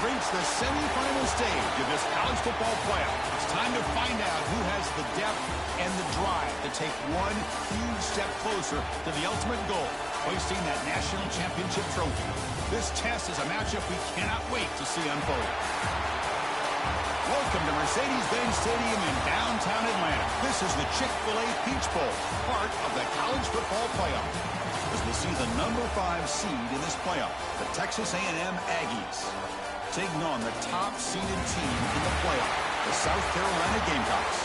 reached the semifinal stage of this college football playoff. It's time to find out who has the depth and the drive to take one huge step closer to the ultimate goal, hoisting that national championship trophy. This test is a matchup we cannot wait to see unfold. Welcome to Mercedes-Benz Stadium in downtown Atlanta. This is the Chick-fil-A Peach Bowl, part of the college football playoff. As we'll see the number 5 seed in this playoff, the Texas A&M Aggies, taking on the top-seeded team in the playoff, the South Carolina Gamecocks.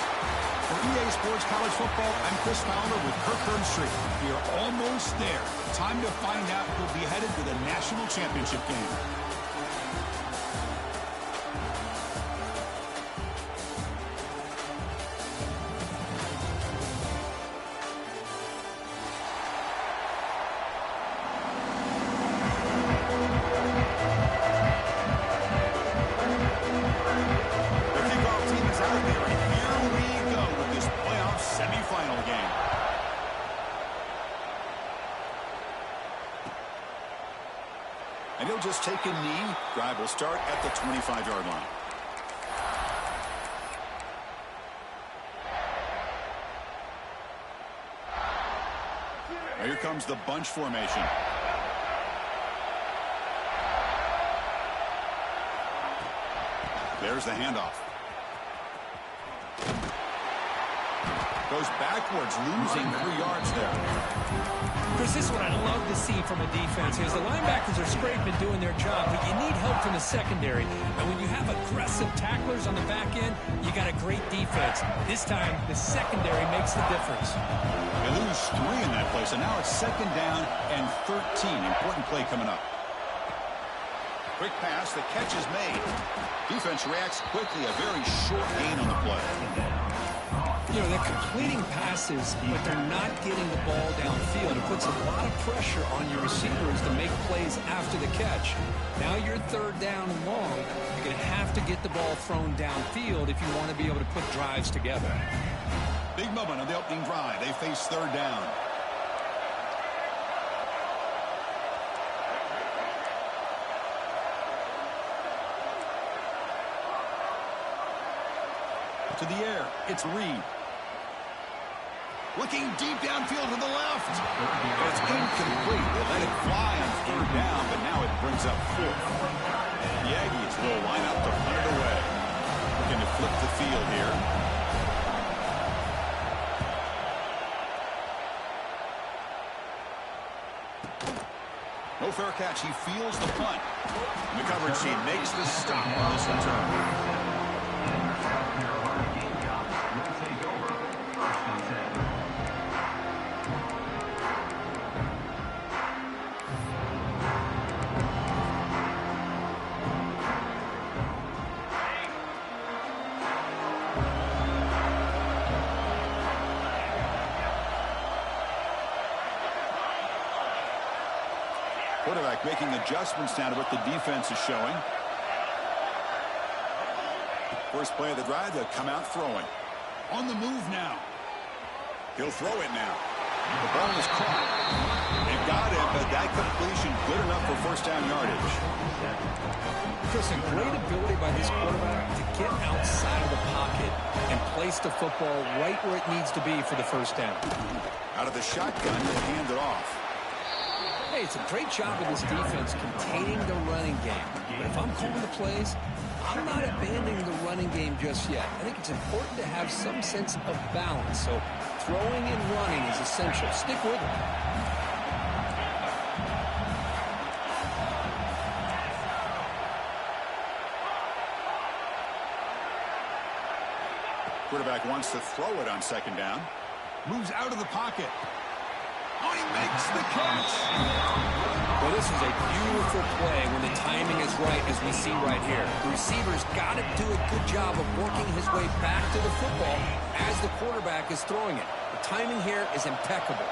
For EA Sports College Football, I'm Chris Fowler with Kirk Herbstreit. We are almost there. Time to find out who'll be headed to the national championship game. And he'll just take a knee. Drive will start at the 25-yard line. Now here comes the bunch formation. There's the handoff. Goes backwards, losing 3 yards there. Chris, this is what I love to see from a defense is the linebackers are scraping and doing their job, but you need help from the secondary. And when you have aggressive tacklers on the back end, you got a great defense. This time, the secondary makes the difference. They lose 3 in that play, so now it's 2nd down and 13. Important play coming up. Quick pass, the catch is made. Defense reacts quickly, a very short gain on the play. You know, they're completing passes, but they're not getting the ball downfield. It puts a lot of pressure on your receivers to make plays after the catch. Now you're 3rd down and long. You're going to have to get the ball thrown downfield if you want to be able to put drives together. Big moment on the opening drive. They face 3rd down. To the air, it's Reed. Looking deep downfield to the left. It's incomplete. They let it fly on 3rd down, but now it brings up 4th. The Aggies will line up to punt it away. Looking to flip the field here. No fair catch. He feels the punt. And the coverage team makes the stop on this return. Quarterback making adjustments now to what the defense is showing. First play of the drive, they'll come out throwing. On the move now. He'll throw it now. The ball is caught. They've got it, but that completion good enough for 1st down yardage. Chris, a great ability by this quarterback to get outside of the pocket and place the football right where it needs to be for the 1st down. Out of the shotgun, he'll hand it off. Hey, it's a great job of this defense containing the running game. But if I'm calling the plays, I'm not abandoning the running game just yet. I think it's important to have some sense of balance. So throwing and running is essential. Stick with it. Quarterback wants to throw it on 2nd down. Moves out of the pocket. Oh, he makes the catch. Well, this is a beautiful play when the timing is right, as we see right here. The receiver's got to do a good job of working his way back to the football as the quarterback is throwing it. The timing here is impeccable.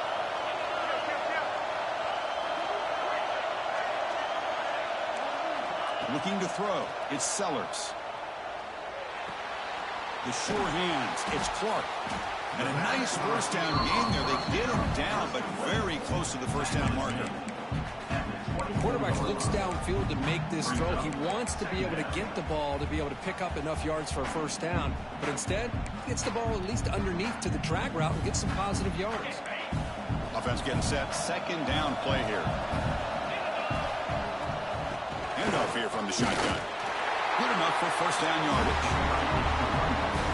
Looking to throw. It's Sellers. The sure hands. It's Clark. And a nice 1st down gain there. They get him down, but very close to the 1st down marker. The quarterback looks downfield to make this throw. He wants to be able to get the ball to be able to pick up enough yards for a first down. But instead, he gets the ball at least underneath to the drag route and gets some positive yards. Offense getting set. Second down play here. Handoff here from the shotgun. Good enough for first down yardage.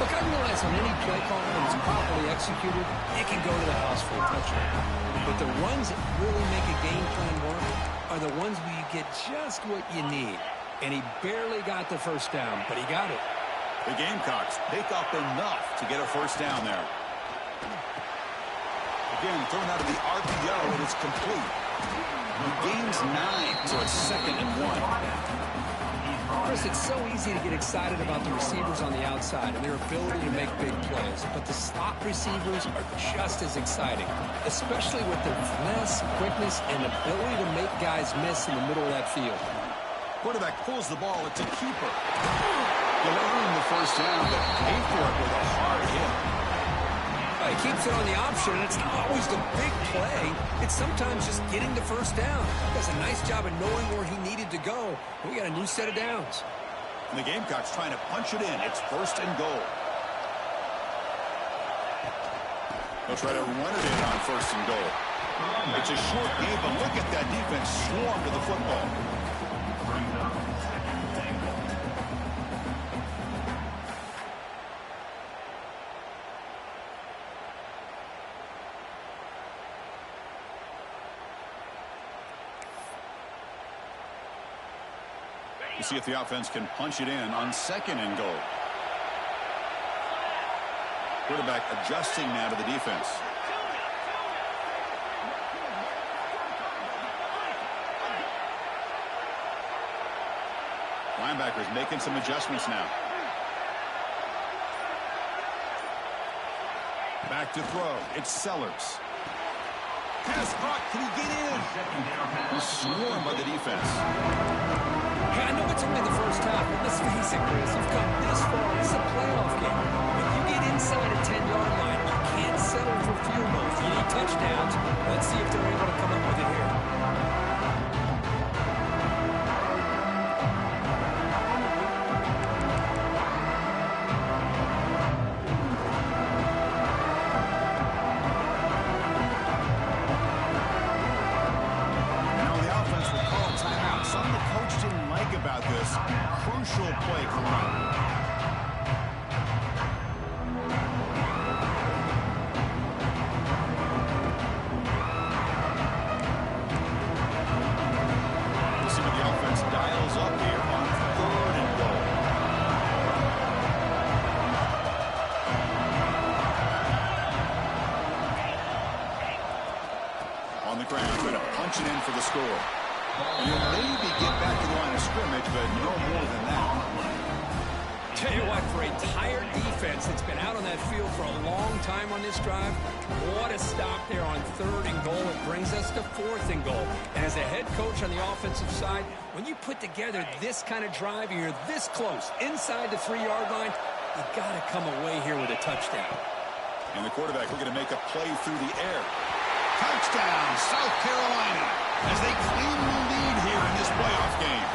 Look, I realize on any play call that is properly executed, it can go to the house for a touchdown. But the runs that really make a game plan work are the ones where you get just what you need. And he barely got the first down, but he got it. The Gamecocks pick up enough to get a first down there. Again, thrown out of the RPO, and it's complete. He gains 9, so it's 2nd and 1. Chris, it's so easy to get excited about the receivers on the outside and their ability to make big plays, but the slot receivers are just as exciting, especially with their finesse, quickness, and ability to make guys miss in the middle of that field. Quarterback pulls the ball. It's a keeper. He'll earn the first down, but pay for it with a hard hit. He keeps it on the option, and it's not always the big play. It's sometimes just getting the first down. He does a nice job of knowing where he needed to go. We got a new set of downs. And the Gamecocks trying to punch it in. It's 1st and goal. They'll try to run it in on 1st and goal. It's a short game, but look at that defense swarm to the football. We'll see if the offense can punch it in on 2nd and goal. Quarterback adjusting now to the defense. Linebackers making some adjustments now. Back to throw. It's Sellers. Pass caught. Can he get in? He's swarmed by the defense. Hey, I know it's only the first half, but let's face it, Chris. You've come this far. It's a playoff game. When you get inside a 10-yard line, you can't settle for field goals. You need touchdowns. Let's see if they're able to come up with it here. About this crucial play coming up. We'll see what the offense dials up here on 3rd and goal. On the ground, going to punch it in for the score. You'll maybe get back to the line of scrimmage, but no more than that. Tell you what, for a tired defense that's been out on that field for a long time on this drive, what a stop there on 3rd and goal. It brings us to 4th and goal. And as a head coach on the offensive side, when you put together this kind of drive and you're this close inside the 3-yard line, you got to come away here with a touchdown. And the quarterback looking to make a play through the air. Touchdown, South Carolina, as they claim the lead here in this playoff game.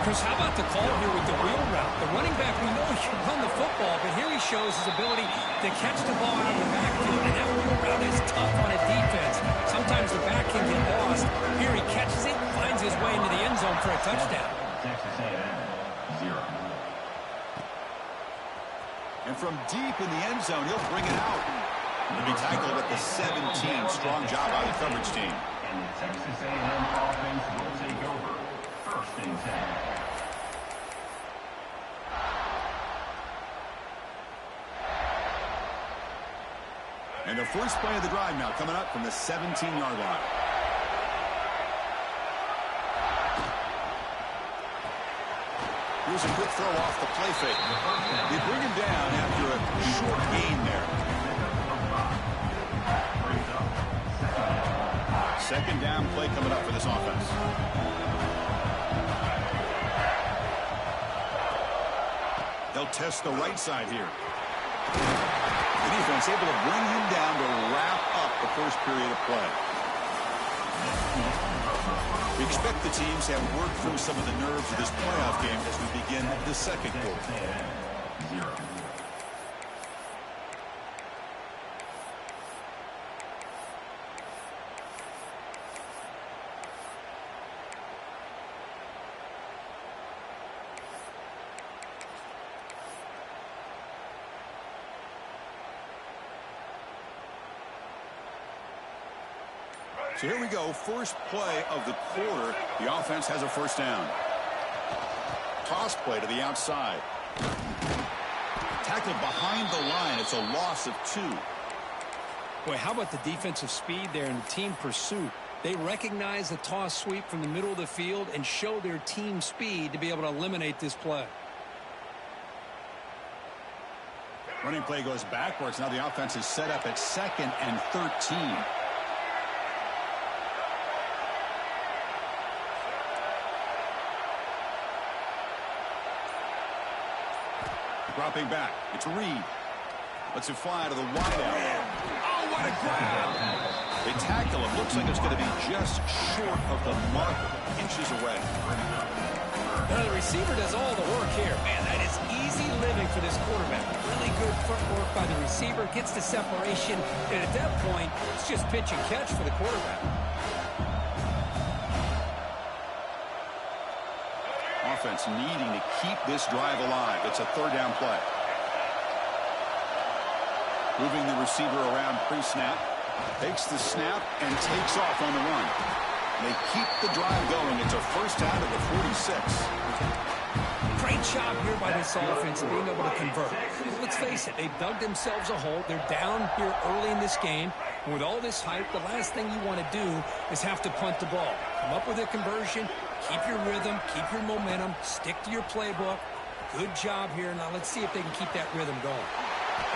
Chris, how about the call here with the wheel route? The running back, we know he can run the football, but here he shows his ability to catch the ball out of the backfield, and that wheel route is tough on a defense. Sometimes the back can get lost. Here he catches it, finds his way into the end zone for a touchdown. Texas A&M, 0. And from deep in the end zone, he'll bring it out. He'll be tackled at the 17. Strong job by the coverage team. And the Texas A&M offense will take over. 1st and 10. And the first play of the drive now coming up from the 17-yard line. Here's a quick throw off the play fake. They bring him down after a short gain there. 2nd down play coming up for this offense. They'll test the right side here. The defense able to bring him down to wrap up the first period of play. We expect the teams to have worked through some of the nerves of this playoff game as we begin the second quarter. 0. So here we go, first play of the quarter. The offense has a first down. Toss play to the outside. Tackled behind the line. It's a loss of 2. Boy, how about the defensive speed there and the team pursuit? They recognize the toss sweep from the middle of the field and show their team speed to be able to eliminate this play. Running play goes backwards. Now the offense is set up at 2nd and 13. Dropping back. It's Reed. Lets it fly to the wideout. Oh, what a grab! They tackle him. Looks like it's going to be just short of the marker. Inches away. Now the receiver does all the work here. Man, that is easy living for this quarterback. Really good footwork by the receiver. Gets the separation. And at that point, it's just pitch and catch for the quarterback. Offense needing to keep this drive alive. It's a 3rd down play. Moving the receiver around pre-snap. Takes the snap and takes off on the run. They keep the drive going. It's a first down at the 46. Great job here by this offense being able to convert. Let's face it, they've dug themselves a hole. They're down here early in this game. And with all this hype, the last thing you want to do is have to punt the ball. Come up with a conversion. Keep your rhythm, keep your momentum, stick to your playbook. Good job here. Now let's see if they can keep that rhythm going.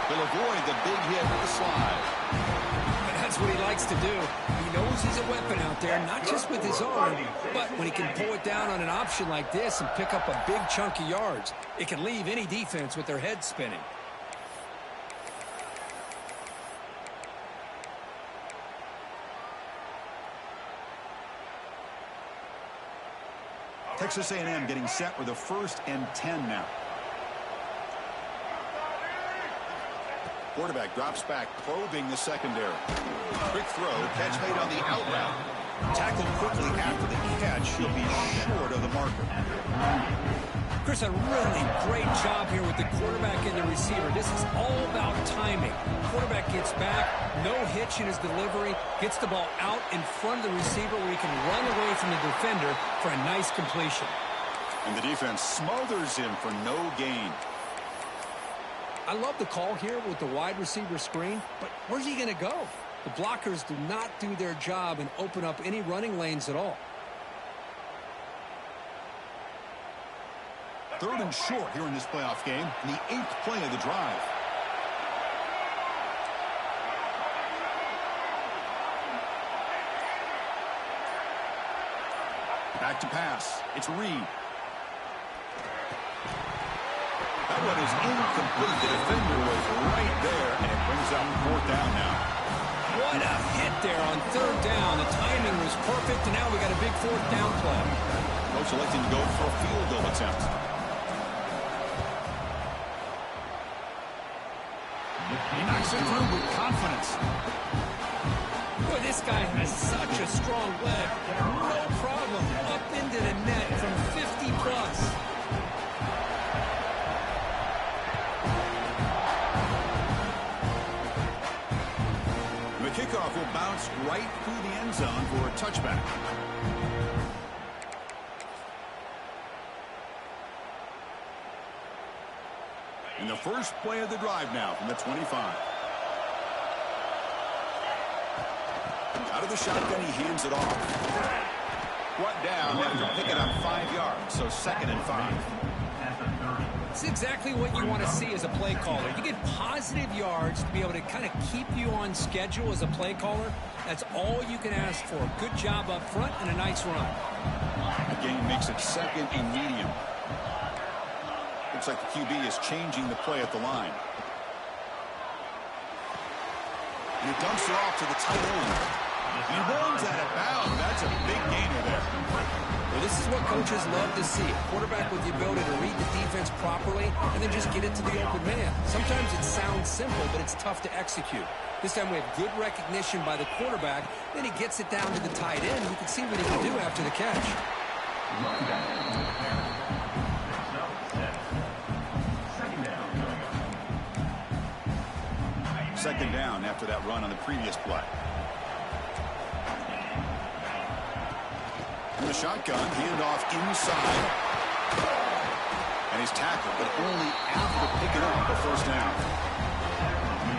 They'll avoid the big hit with the slide. And that's what he likes to do. He knows he's a weapon out there, not just with his arm, but when he can pull it down on an option like this and pick up a big chunk of yards, it can leave any defense with their head spinning. Texas A&M getting set with a 1st and 10 now. Quarterback drops back, probing the secondary. Quick throw, catch made on the out route. Tackled quickly after the catch. He'll be short of the marker. Chris, a really great job here with the quarterback and the receiver. This is all about timing. Quarterback gets back, no hitch in his delivery, gets the ball out in front of the receiver where he can run away from the defender for a nice completion. And the defense smothers him for no gain. I love the call here with the wide receiver screen, but where's he going to go? The blockers do not do their job and open up any running lanes at all. 3rd and short here in this playoff game, in the 8th play of the drive. Back to pass. It's Reed. That one is incomplete. The defender was right there, and it brings up 4th down now. What a hit there on 3rd down. The timing was perfect, and now we got a big 4th down play. Coach electing to go for a field goal attempt. He knocks it through with confidence. Boy, this guy has such a strong leg. No problem. Up into the net from 50 plus. The kickoff will bounce right through the end zone for a touchback. In the first play of the drive now from the 25. Out of the shotgun, he hands it off. Brought down after picking up 5 yards, so 2nd and 5. It's exactly what you want to see as a play caller. You get positive yards to be able to kind of keep you on schedule as a play caller. That's all you can ask for. Good job up front and a nice run. The game makes it 2nd and medium. Looks like the QB is changing the play at the line. And he dumps it off to the tight end. He runs out of bounds. That's a big gainer there. Well, this is what coaches love to see. A quarterback with the ability to read the defense properly and then just get it to the open man. Sometimes it sounds simple, but it's tough to execute. This time we have good recognition by the quarterback. Then he gets it down to the tight end. You can see what he can do after the catch. Second down after that run on the previous play. In the shotgun, handoff inside. And he's tackled, but only after picking up the first down.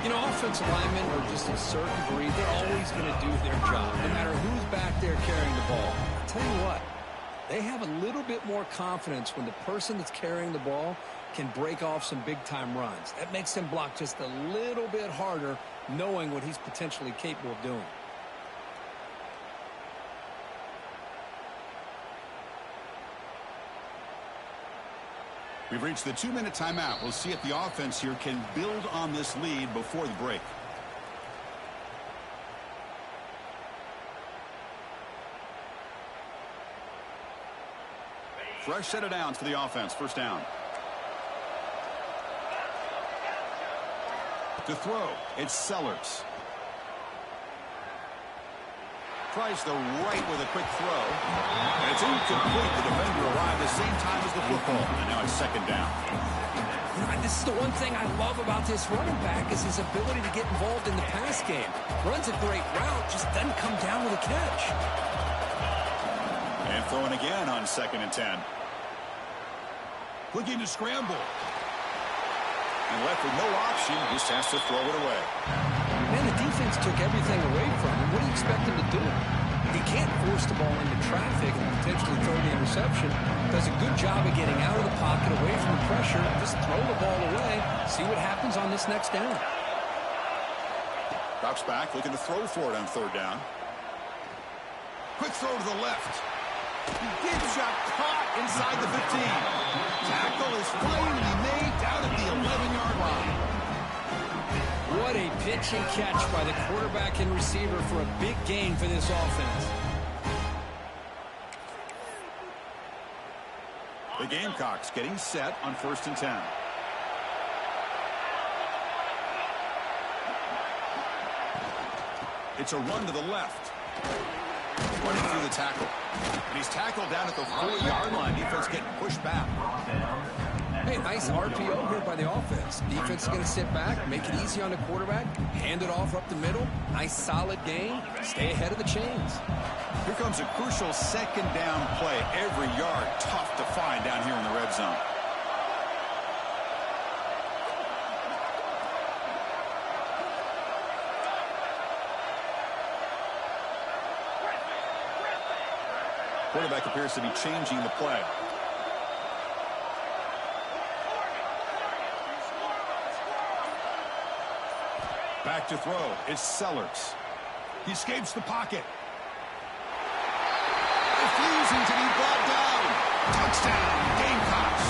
You know, offensive linemen are just a certain breed. They're always going to do their job, no matter who's back there carrying the ball. I'll tell you what, they have a little bit more confidence when the person that's carrying the ball can break off some big-time runs. That makes them block just a little bit harder, knowing what he's potentially capable of doing. We've reached the 2-minute timeout. We'll see if the offense here can build on this lead before the break. Fresh set of downs for the offense. First down. To throw, it's Sellers. Tries the right with a quick throw. And it's incomplete. The defender arrived the same time as the football. And now it's second down. This is the one thing I love about this running back is his ability to get involved in the pass game. Runs a great route, just doesn't come down with a catch. And throwing again on 2nd and 10. Looking to scramble. And left with no option, just has to throw it away. Man, the defense took everything away from him. What do you expect him to do? He can't force the ball into traffic and potentially throw the interception. Does a good job of getting out of the pocket, away from the pressure. Just throw the ball away. See what happens on this next down. Drops back, looking to throw for it on 3rd down. Quick throw to the left. Deep shot caught inside the 15. Tackle is finally made down at the 11-yard line. What a pitch and catch by the quarterback and receiver for a big gain for this offense. The Gamecocks getting set on 1st and 10. It's a run to the left. Running through the tackle. And he's tackled down at the 4-yard line. Defense getting pushed back. Hey, nice RPO here by the offense. Defense is going to sit back, make it easy on the quarterback, hand it off up the middle. Nice solid gain. Stay ahead of the chains. Here comes a crucial 2nd down play. Every yard tough to find down here in the red zone. Quarterback appears to be changing the play. Back to throw. It's Sellers. He escapes the pocket. Refusing to be brought down. Touchdown, Gamecocks.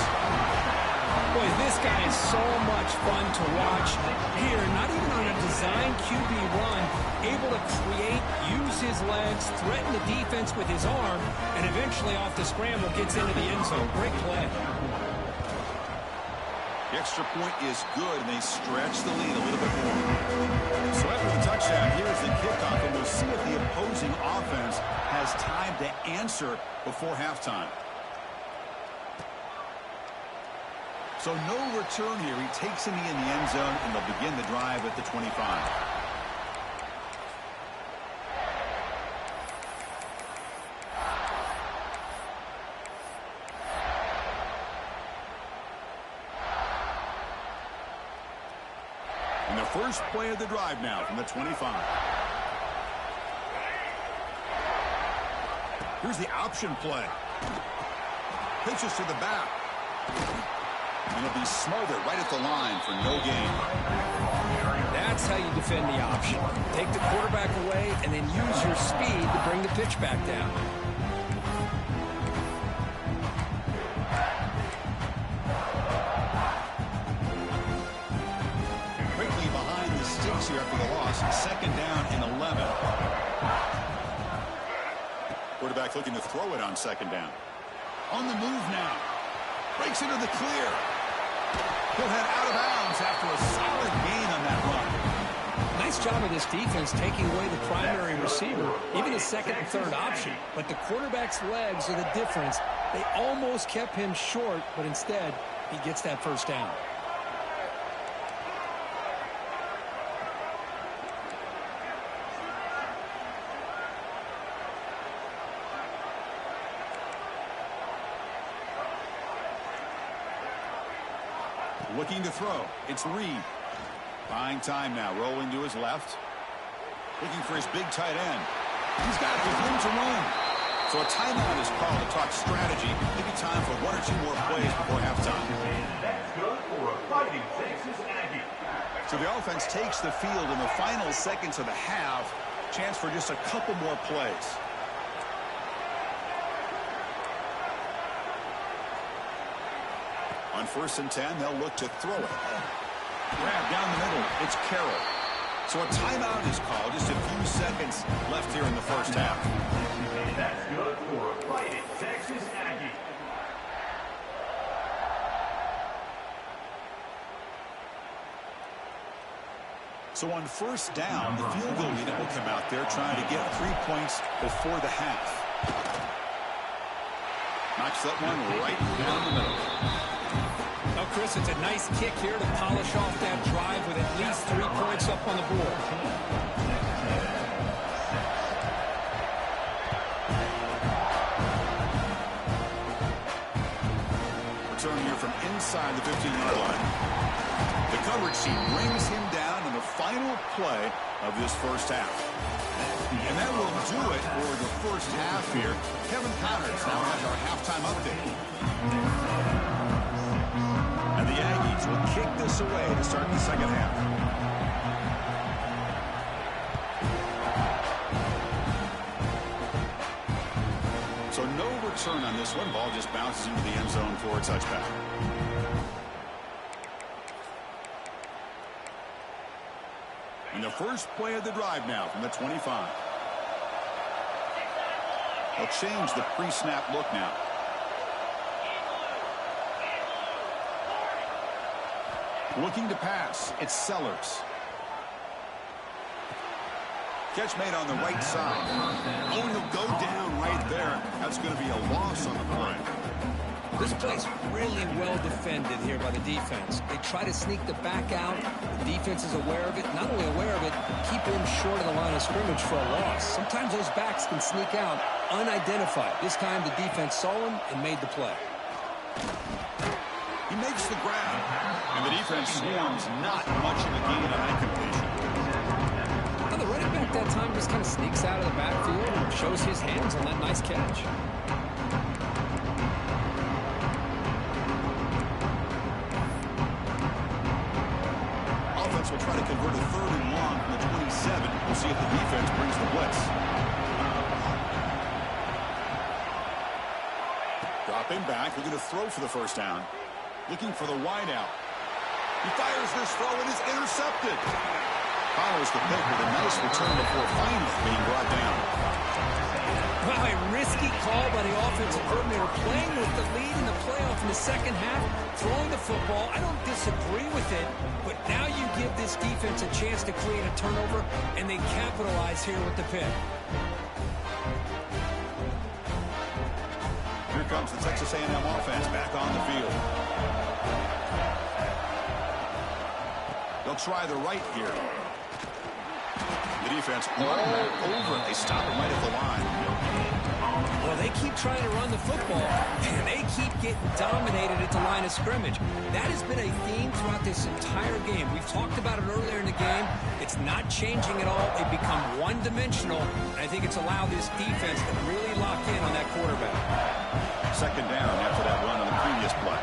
Boy, this guy is so much fun to watch here. Not even on a design QB run, able to create, use his legs, threaten the defense with his arm, and eventually off the scramble gets into the end zone. Great play. The extra point is good, and they stretch the lead a little bit more. So after the touchdown, here's the kickoff, and we'll see if the opposing offense has time to answer before halftime. So no return here. He takes a knee in the end zone, and they'll begin the drive at the 25. And the first play of the drive now from the 25. Here's the option play. Pitches to the back. And it'll be smothered right at the line for no gain. That's how you defend the option. Take the quarterback away and then use your speed to bring the pitch back down. Quickly behind the sticks here after the loss. 2nd down and 11. Quarterback looking to throw it on second down. On the move now. Breaks into the clear. He'll head out of bounds after a solid gain on that run. Nice job of this defense taking away the primary receiver, even the second and third option. But the quarterback's legs are the difference. They almost kept him short, but instead, he gets that first down. Looking to throw. It's Reed. Buying time now. Rolling to his left. Looking for his big tight end. He's got room to run. So a timeout is called to talk strategy. Maybe time for one or two more plays before halftime. That's good for a fighting Texas Aggie. So the offense takes the field in the final seconds of the half. Chance for just a couple more plays. On 1st and 10, they'll look to throw it. Grab down the middle. It's Carroll. So a timeout is called. Just a few seconds left here in the first half. That's good for a fighting Texas Aggie. So on 1st down, the field goal unit will come out there trying to get 3 points before the half. Knocks that one right down the middle. Now, Chris, it's a nice kick here to polish off that drive with at least 3 points up on the board. Return here from inside the 15-yard line. The coverage team brings him down in the final play of this first half. And that will do it for the first half here. Kevin Connors now has our halftime update. And the Aggies will kick this away to start the second half. So no return on this one. Ball just bounces into the end zone for a touchback. And the first play of the drive now from the 25. They'll change the pre-snap look now. Looking to pass. It's Sellers. Catch made on the right side. Oh, he'll go down right there. That's going to be a loss on the play. This play's really well defended here by the defense. They try to sneak the back out. The defense is aware of it. Not only aware of it, keep him short of the line of scrimmage for a loss. Sometimes those backs can sneak out unidentified. This time the defense saw him and made the play. He makes the grab, and the defense swarms not much of a gain on that completion. Now the running back that time just kind of sneaks out of the backfield and shows his hands on that nice catch. Offense will try to convert a 3rd and long from the 27. We'll see if the defense brings the blitz. Dropping back, looking to throw for the first down. Looking for the wide out. He fires this throw and is intercepted. Follows the pick with a nice return before finally being brought down. Wow, a risky call by the offensive coordinator, playing with the lead in the playoff in the second half, throwing the football. I don't disagree with it, but now you give this defense a chance to create a turnover, and they capitalize here with the pick. Here comes the Texas A&M offense back on the field. They'll try the right here. The defense all over it. They stop it right at the line. Well, they keep trying to run the football, and they keep getting dominated at the line of scrimmage. That has been a theme throughout this entire game. We've talked about it earlier in the game. It's not changing at all. They've become one-dimensional, and I think it's allowed this defense to really lock in on that quarterback. Second down after that run on the previous play.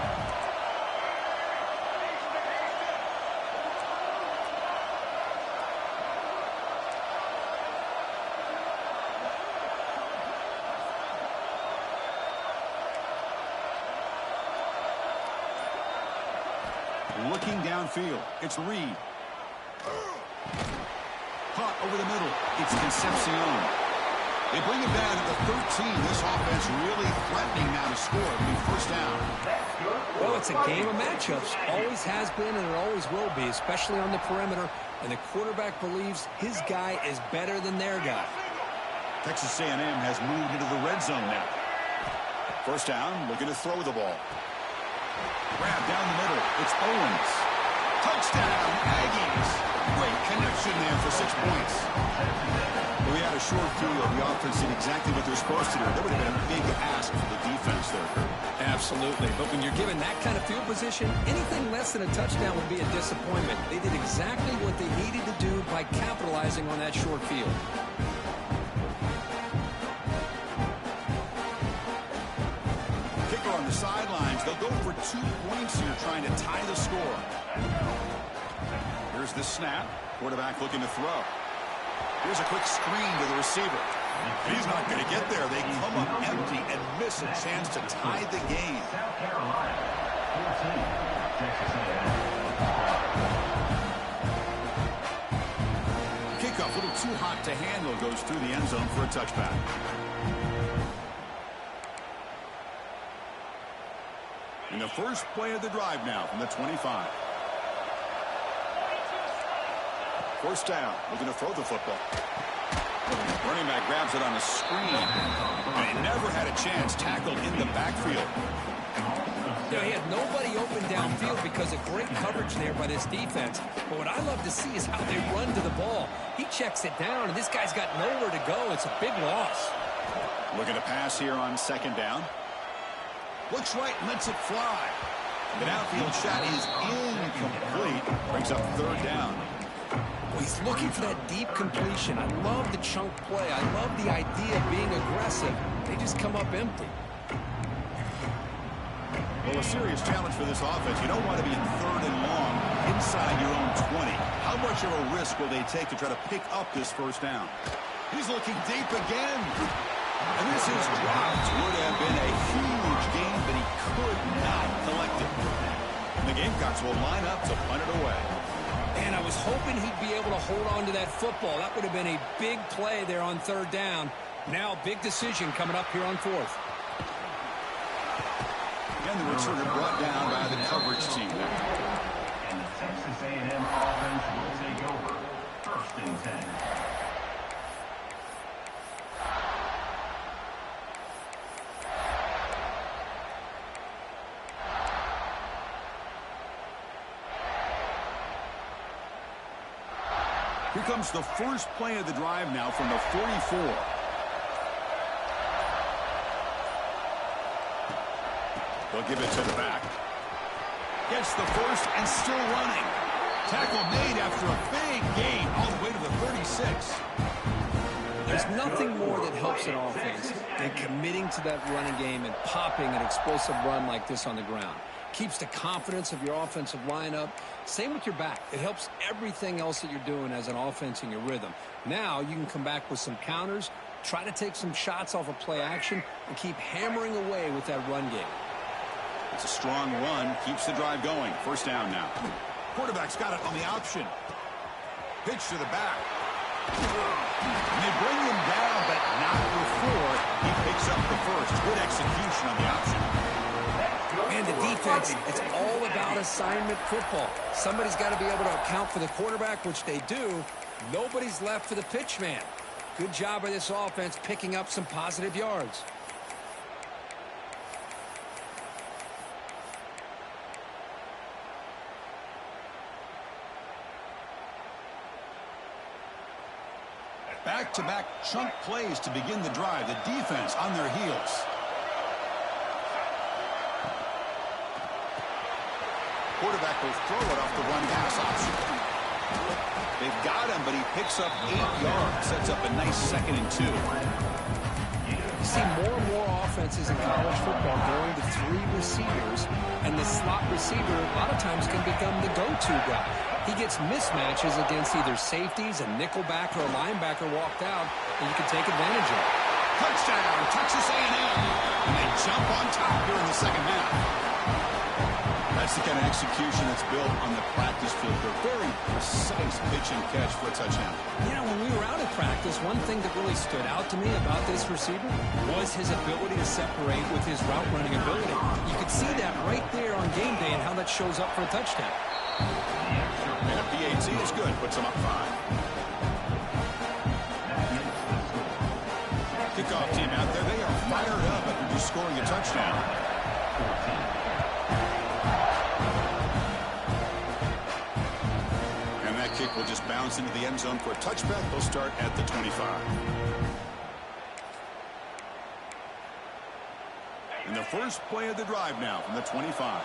Looking downfield, it's Reed. Caught over the middle, it's Concepcion. They bring him down at the 13. This offense really threatening now to score. It'll be first down. Well, it's a game of matchups. Always has been, and it always will be, especially on the perimeter. And the quarterback believes his guy is better than their guy. Texas A&M has moved into the red zone now. First down, looking to throw the ball. Grab down the middle. It's Owens. Touchdown, Aggies. Great connection there for 6 points. We had a short field. The offense did exactly what they're supposed to do. That would have been a big ask for the defense there, Kurt. Absolutely. But when you're given that kind of field position, anything less than a touchdown would be a disappointment. They did exactly what they needed to do by capitalizing on that short field. Kicker on the sidelines. They'll go for 2 points here, trying to tie the score. Here's the snap. Quarterback looking to throw. Here's a quick screen to the receiver. He's not going to get there. They come up empty and miss a chance to tie the game. South Carolina, 14, Texas A&M. Kickoff, a little too hot to handle, goes through the end zone for a touchback. In the first play of the drive now from the 25. First down, looking to throw the football. Running back grabs it on a screen. And he never had a chance, tackled in the backfield. You know, he had nobody open downfield because of great coverage there by this defense. But what I love to see is how they run to the ball. He checks it down, and this guy's got nowhere to go. It's a big loss. Looking to pass here on second down. Looks right, lets it fly. The downfield shot is incomplete. Brings up third down. He's looking for that deep completion. I love the chunk play. I love the idea of being aggressive. They just come up empty. Well, a serious challenge for this offense. You don't want to be in third and long inside your own 20. How much of a risk will they take to try to pick up this first down? He's looking deep again. And this is dropped. Would have been a huge gain, but he could not collect it. And the Gamecocks will line up to punt it away. And I was hoping he'd be able to hold on to that football. That would have been a big play there on third down. Now, big decision coming up here on fourth. And the returner brought down by the coverage team there. And the Texas A&M offense will take over. First and 10. Here comes the first play of the drive now from the 44. They'll give it to the back. Gets the first and still running. Tackle made after a big gain all the way to the 36. There's nothing more that helps an offense than committing to that running game and popping an explosive run like this on the ground. Keeps the confidence of your offensive lineup. Same with your back. It helps everything else that you're doing as an offense in your rhythm. Now you can come back with some counters, try to take some shots off of play action, and keep hammering away with that run game. It's a strong run. Keeps the drive going. First down now. Quarterback's got it on the option. Pitch to the back. And they bring him down, but not before he picks up the first. Good execution on the option. And the defense, it's all about assignment football. Somebody's got to be able to account for the quarterback, which they do. Nobody's left for the pitch man. Good job by this offense picking up some positive yards. Back-to-back chunk plays to begin the drive. The defense on their heels. Quarterback will throw it off the run pass option. They've got him, but he picks up 8 yards. Sets up a nice 2nd and 2. You see more and more offenses in college football going to 3 receivers, and the slot receiver a lot of times can become the go-to guy. He gets mismatches against either safeties, a nickelback, or a linebacker walked out, and you can take advantage of it. Touchdown, Texas A&M. And they jump on top here in the second half. That's the kind of execution that's built on the practice field. A very precise pitch and catch for a touchdown. You know, when we were out at practice, one thing that really stood out to me about this receiver was his ability to separate with his route running ability. You could see that right there on game day and how that shows up for a touchdown. And a PAT is good. Puts him up 5. Kickoff team out there. They are fired up after just scoring a touchdown. And that kick will just bounce into the end zone for a touchback. They'll start at the 25. And the first play of the drive now from the 25.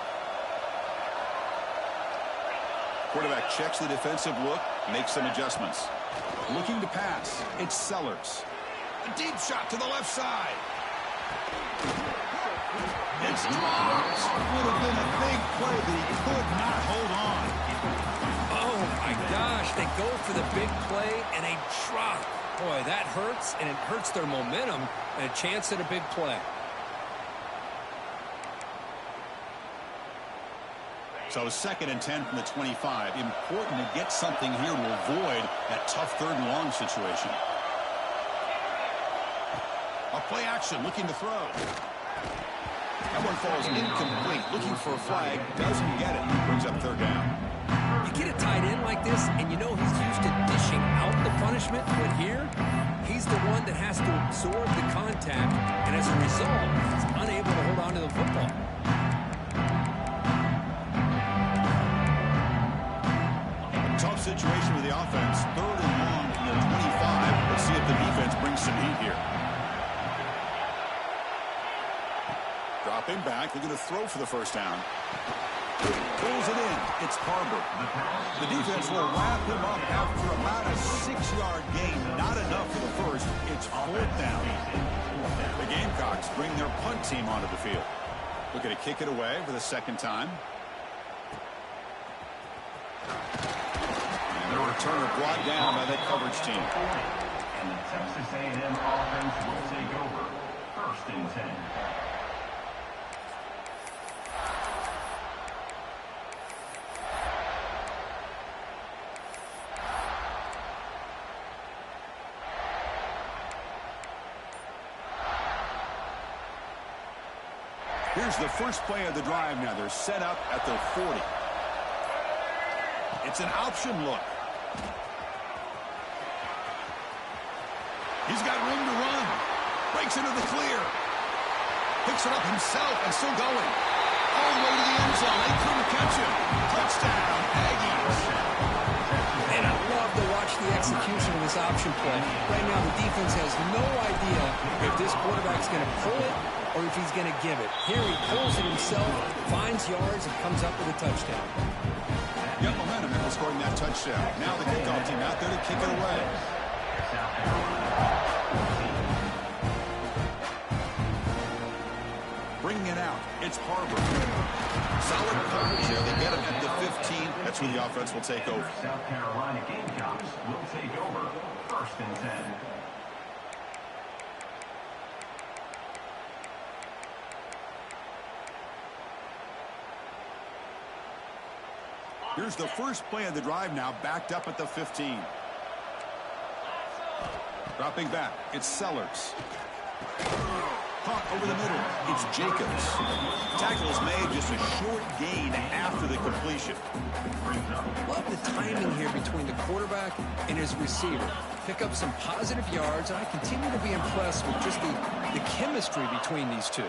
Quarterback checks the defensive look, makes some adjustments. Looking to pass. It's Sellers. A deep shot to the left side. It's dropped. Would have been a big play, but he could not hold on. Oh, my gosh. They go for the big play, and they drop. Boy, that hurts, and it hurts their momentum and a chance at a big play. So 2nd and 10 from the 25. Important to get something here to avoid that tough 3rd and long situation. A play action, looking to throw. That one falls incomplete. Looking for a flag. Doesn't get it. Brings up 3rd down. You get a tight end like this, and you know he's used to dishing out the punishment, but here, he's the one that has to absorb the contact, and as a result, he's unable to hold on to the football. Tough situation with the offense. 3rd and long from the 25. Let's see if the defense brings some heat here. Dropping back. They're going to throw for the first down. Pulls it in. It's Harbor. The defense will wrap him up after about a 6-yard gain. Not enough for the first. It's 4th down. The Gamecocks bring their punt team onto the field. Looking to kick it away for the 2nd time. The returner brought down by that coverage team. And the Texas A&M offense will take over. 1st and 10. Here's the first play of the drive now. They're set up at their 40. It's an option look. He's got room to run. Breaks into the clear. Picks it up himself and still going. All the way to the end zone. They couldn't catch him. Touchdown, Aggies. And I love to watch the execution of this option play. Right now, the defense has no idea if this quarterback's going to pull it or if he's going to give it. Here he pulls it himself, finds yards, and comes up with a touchdown. Got momentum after scoring that touchdown. Now the kickoff team out there to kick it away. Bringing it out. It's Harbor. Solid coverage here. They get him at the 15. That's where the offense will take over. South Carolina Gamecocks will take over. 1st and 10. Here's the first play of the drive now, backed up at the 15. Dropping back, it's Sellers. Caught over the middle, it's Jacobs. Tackle is made, just a short gain after the completion. Love the timing here between the quarterback and his receiver. Pick up some positive yards, and I continue to be impressed with just the chemistry between these two.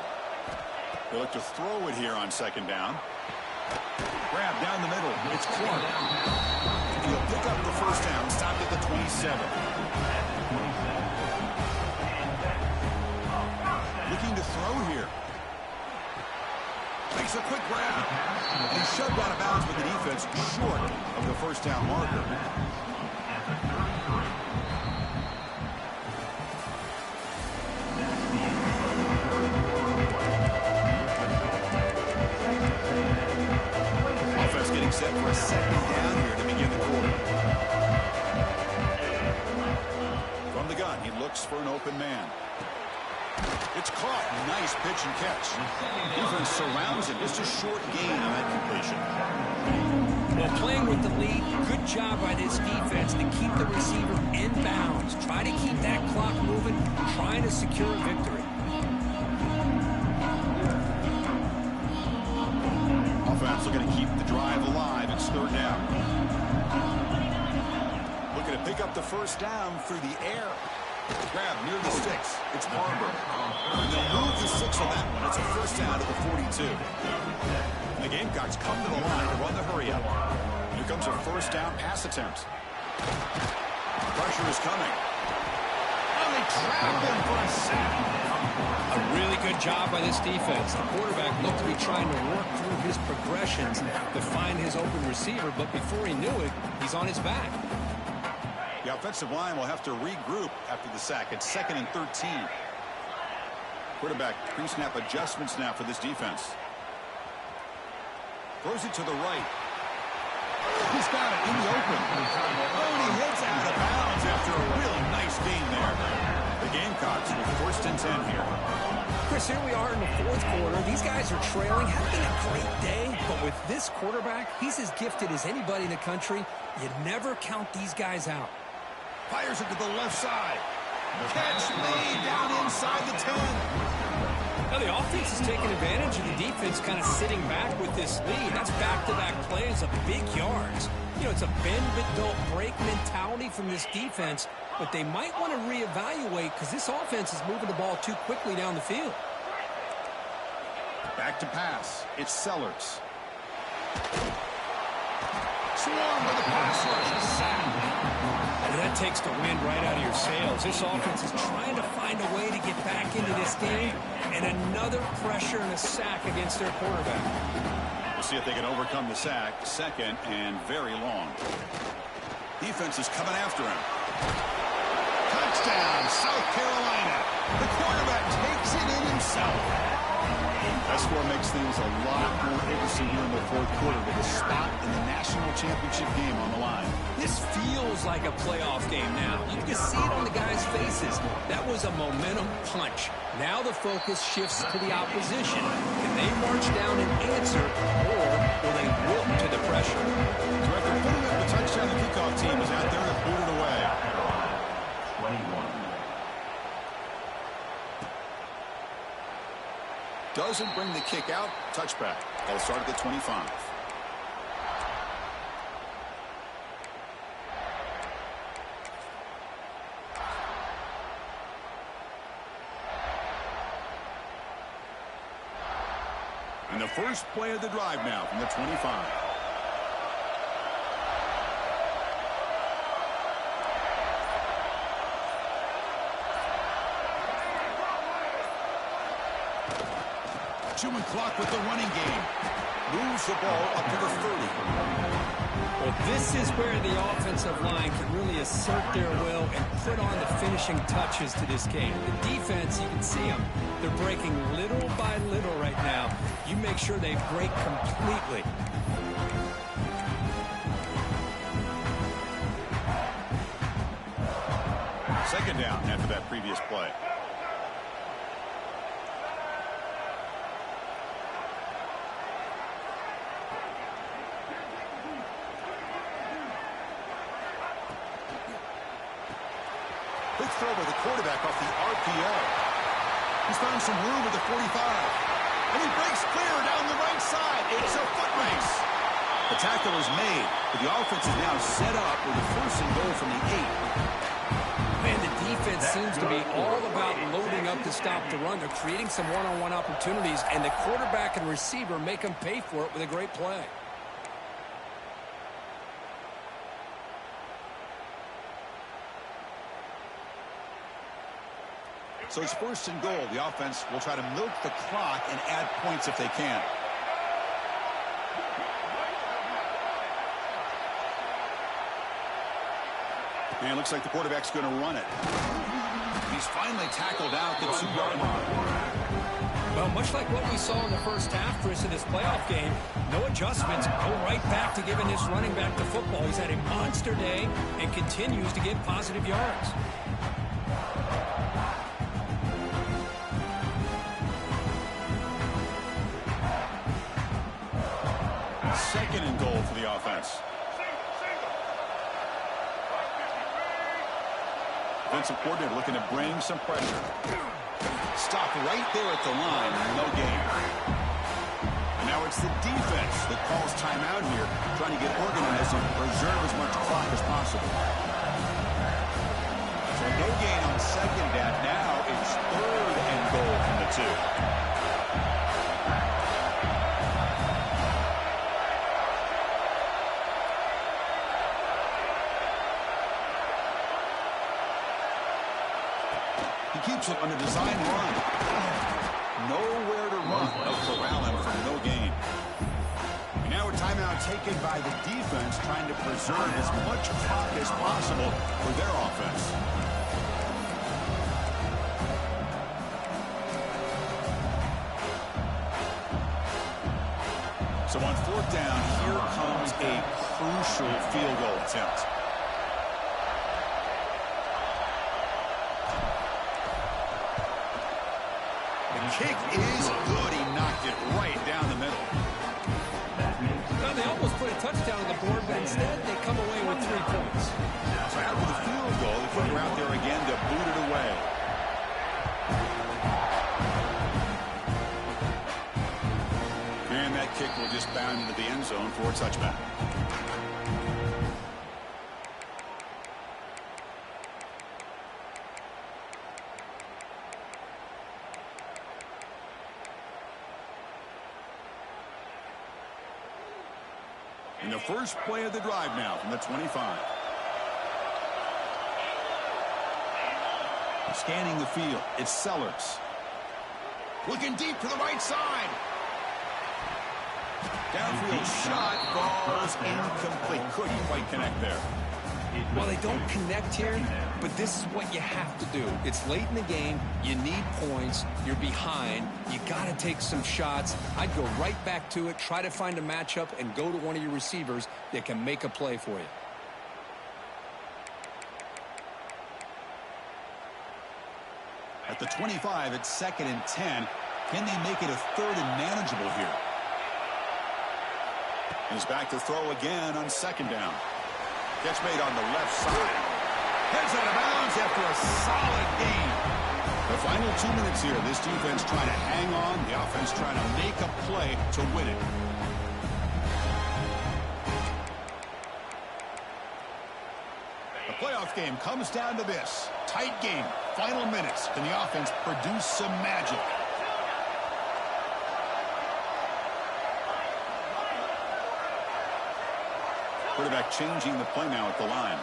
They look to throw it here on 2nd down. Grab down the middle. It's Clark. He'll pick up the first down. Stopped at the 27. Looking to throw here. Makes a quick grab. And he's shoved out of bounds with the defense short of the first down marker. Getting set for a 2nd down here to begin the quarter. From the gun, he looks for an open man. It's caught. Nice pitch and catch. Defense surrounds him. Just a short gain on that completion. Well, playing with the lead, good job by this defense to keep the receiver in bounds. Try to keep that clock moving, trying to secure a victory. Offense looking to keep the drive alive. It's third down. Looking to pick up the first down through the air. Grab near the sticks. It's Barber. And they'll move the 6 on that one. It's a first down at the 42. And the Gamecocks come to the line to run the hurry up. Here comes a first down pass attempt. Pressure is coming. And they trap him for a sack. A really good job by this defense. The quarterback looked to be trying to work through his progressions to find his open receiver, but before he knew it, he's on his back. The offensive line will have to regroup after the sack. It's 2nd and 13. Quarterback pre-snap adjustments now for this defense. Throws it to the right. He's got it in the open. Oh, and he hits out of bounds after a really nice gain there. The Gamecocks with 1st and 10 here. Chris, here we are in the 4th quarter. These guys are trailing, having a great day, but with this quarterback, he's as gifted as anybody in the country. You never count these guys out. Fires it to the left side. Catch made down inside the 10. Now the offense is taking advantage of the defense kind of sitting back with this lead. That's back-to-back plays of big yards. You know, it's a bend-but-don't-break mentality from this defense, but they might want to reevaluate because this offense is moving the ball too quickly down the field. Back to pass. It's Sellers. Swarm with a pass rush. A sack. And that takes the wind right out of your sails. This offense is trying to find a way to get back into this game, and another pressure and a sack against their quarterback. We'll see if they can overcome the sack. 2nd and very long. Defense is coming after him. Touchdown, South Carolina. The quarterback takes it in himself. That score makes things a lot more interesting here in the 4th quarter with a spot in the national championship game on the line. This feels like a playoff game now. You can see it on the guys' faces. That was a momentum punch. Now the focus shifts to the opposition. Can they march down and answer, or will they wilt to the pressure? So after putting up the touchdown, the kickoff team is out there to boot it away. 21. Doesn't bring the kick out. Touchback. They'll start at the 25. And the first play of the drive now from the 25. Chewing clock with the running game. Moves the ball up to the 30. Well, this is where the offensive line can really assert their will and put on the finishing touches to this game. The defense, you can see them. They're breaking little by little right now. You make sure they break completely. Second down after that previous play. Big throw by the quarterback off the RPO. He's found some room at the 45. And he breaks clear down the right side. It's a foot race. The tackle is made, but the offense is now set up with a 1st and goal from the 8. Man, the defense seems to be all about loading up to stop the run. They're creating some one-on-one opportunities, and the quarterback and receiver make them pay for it with a great play. So it's 1st and goal. The offense will try to milk the clock and add points if they can. And it looks like the quarterback's going to run it. He's finally tackled out the 2-yard line. Well, much like what we saw in the first half, Chris, in this playoff game, no adjustments, go right back to giving this running back the football. He's had a monster day and continues to get positive yards. offense. Defensive coordinator looking to bring some pressure. Stop right there at the line. No gain. And now it's the defense that calls timeout here, trying to get organized and preserve as much clock as possible. So no gain on second down. Now it's 3rd and goal from the 2. He keeps it on a design run. Nowhere to run. No corral him for no gain. And now a timeout taken by the defense, trying to preserve as much clock as possible for their offense. So on 4th down, here comes a crucial field goal attempt. Kick is good. He knocked it right down the middle. Well, they almost put a touchdown on the board, but instead they come away with 3 points. So after the field goal, they put him out there again to boot it away. And that kick will just bound into the end zone for a touchback. In the first play of the drive now from the 25. Scanning the field, it's Sellers. Looking deep to the right side. Downfield shot, falls incomplete. Couldn't quite connect there. Well, they don't connect here, but this is what you have to do. It's late in the game. You need points. You're behind. You got to take some shots. I'd go right back to it, try to find a matchup, and go to one of your receivers that can make a play for you. At the 25, it's 2nd and 10. Can they make it a 3rd and manageable here? He's back to throw again on 2nd down. Catch made on the left side. Heads out of bounds after a solid gain. The final 2 minutes here. This defense trying to hang on. The offense trying to make a play to win it. The playoff game comes down to this. Tight game. Final minutes. Can the offense produce some magic? Quarterback changing the play now at the line.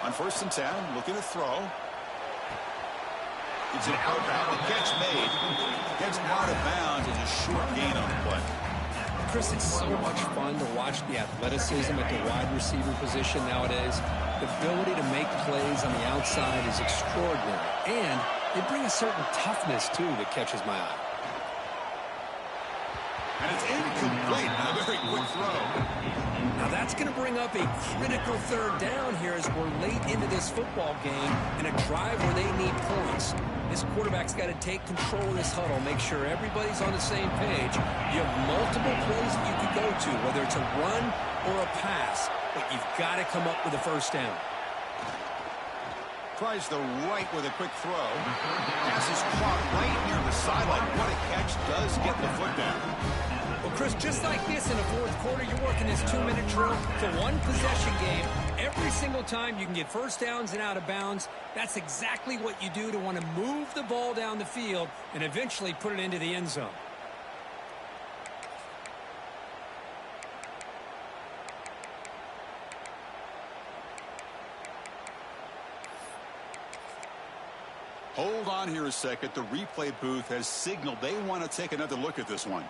On 1st and 10, looking to throw. It's an outbound. The catch made. Gets out of bounds. It's a short gain on the play. Chris, it's so much fun to watch the athleticism at the wide receiver position nowadays. The ability to make plays on the outside is extraordinary. And they bring a certain toughness, too, that catches my eye. And it's incomplete. A very quick throw. Now that's going to bring up a critical 3rd down here as we're late into this football game in a drive where they need points. This quarterback's got to take control of this huddle, make sure everybody's on the same page. You have multiple plays that you could go to, whether it's a run or a pass, but you've got to come up with a 1st down. Tries the right with a quick throw. Pass is caught right near the sideline. What a catch. Does get the foot down. Well, Chris, just like this in the 4th quarter, you're working this 2-minute drill. It's a one-possession game. Every single time you can get 1st downs and out of bounds. That's exactly what you do to want to move the ball down the field and eventually put it into the end zone. Hold on here a second. The replay booth has signaled they want to take another look at this one.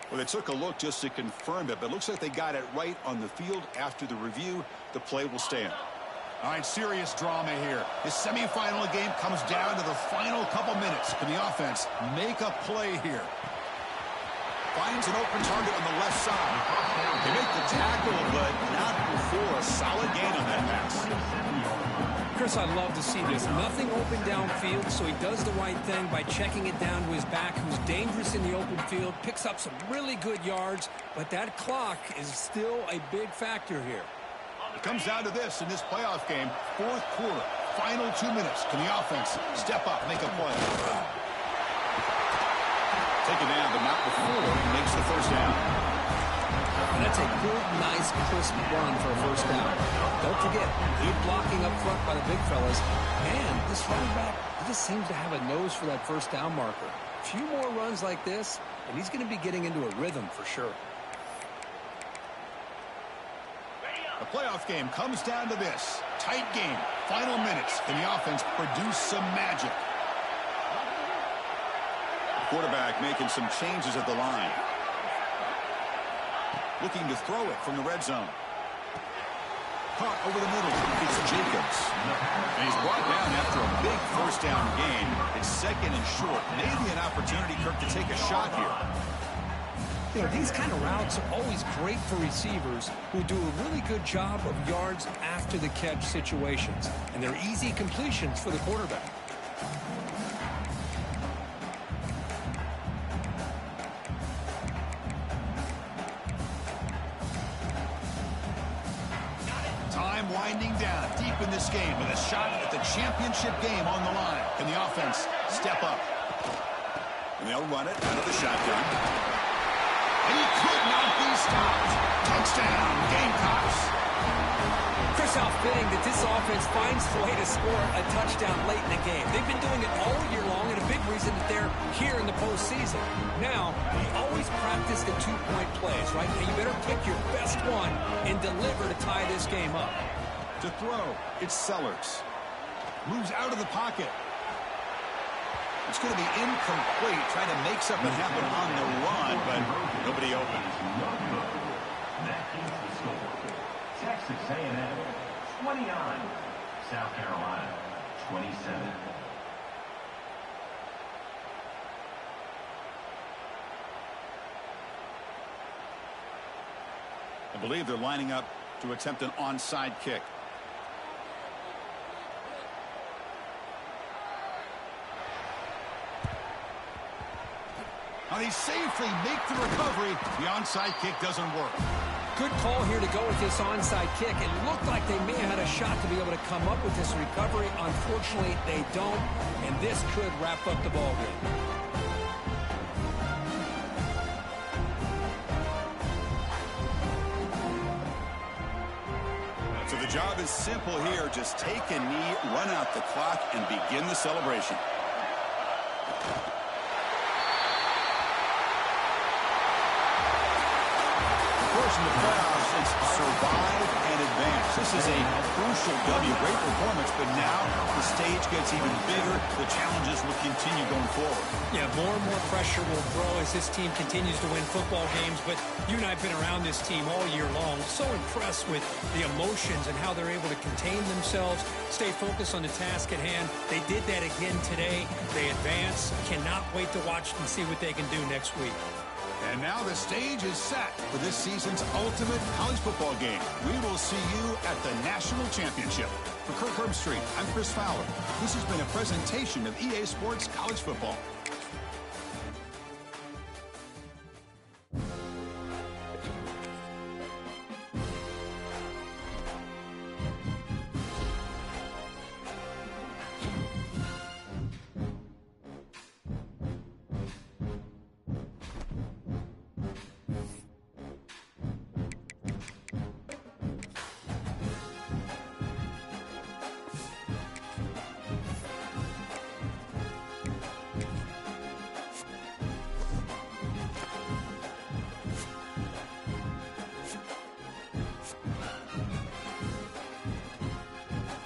Well, they took a look just to confirm it, but it looks like they got it right on the field. After the review, the play will stand. All right, serious drama here. This semifinal game comes down to the final couple minutes. Can the offense make a play here? Finds an open target on the left side. They make the tackle, but not before a solid gain on that pass. Chris, I love to see this. Nothing open downfield, so he does the right thing by checking it down to his back, who's dangerous in the open field, picks up some really good yards, but that clock is still a big factor here. It comes down to this in this playoff game, fourth quarter, final 2 minutes. Can the offense step up, make a play? Take it down, but not before he makes the first down. And that's a good, nice, crisp run for a first down. Don't forget, good blocking up front by the big fellas. And this running back, he just seems to have a nose for that first down marker. A few more runs like this, and he's going to be getting into a rhythm for sure. The playoff game comes down to this. Tight game, final minutes. Can the offense produce some magic? The quarterback making some changes at the line. Looking to throw it from the red zone. Caught over the middle. It's Jacobs. And he's brought down after a big first down gain. It's second and short. Maybe an opportunity, Kirk, to take a shot here. You know, these kind of routes are always great for receivers who do a really good job of yards after the catch situations. And they're easy completions for the quarterback. Time winding down deep in this game with a shot at the championship game on the line. Can the offense step up? And they'll run it out of the shotgun. And he could not be stopped. Touchdown, Gamecocks. Chris, how fitting that this offense finds a way to score a touchdown late in the game. They've been doing it all year long, and a big reason that they're here in the postseason. Now, we always practice the two-point plays, right? Now, you better pick your best one and deliver to tie this game up. To throw, it's Sellers. Moves out of the pocket. It's going to be incomplete, trying to make something happen on the run, but nobody open. That is the score. Texas A&M 29, South Carolina 27. I believe they're lining up to attempt an onside kick. Now they safely make the recovery. The onside kick doesn't work. Good call here to go with this onside kick. It looked like they may have had a shot to be able to come up with this recovery. Unfortunately, they don't, and this could wrap up the ball game. So the job is simple here. Just take a knee, run out the clock, and begin the celebration. In the playoffs, it's survive and advance. This is a crucial W. Great performance, but now the stage gets even bigger. The challenges will continue going forward. Yeah, more and more pressure will grow as this team continues to win football games, but you and I have been around this team all year long. So impressed with the emotions and how they're able to contain themselves, stay focused on the task at hand. They did that again today. They advance. Cannot wait to watch and see what they can do next week. And now the stage is set for this season's ultimate college football game. We will see you at the National Championship. For Kirk Herbstreit, I'm Chris Fowler. This has been a presentation of EA Sports College Football.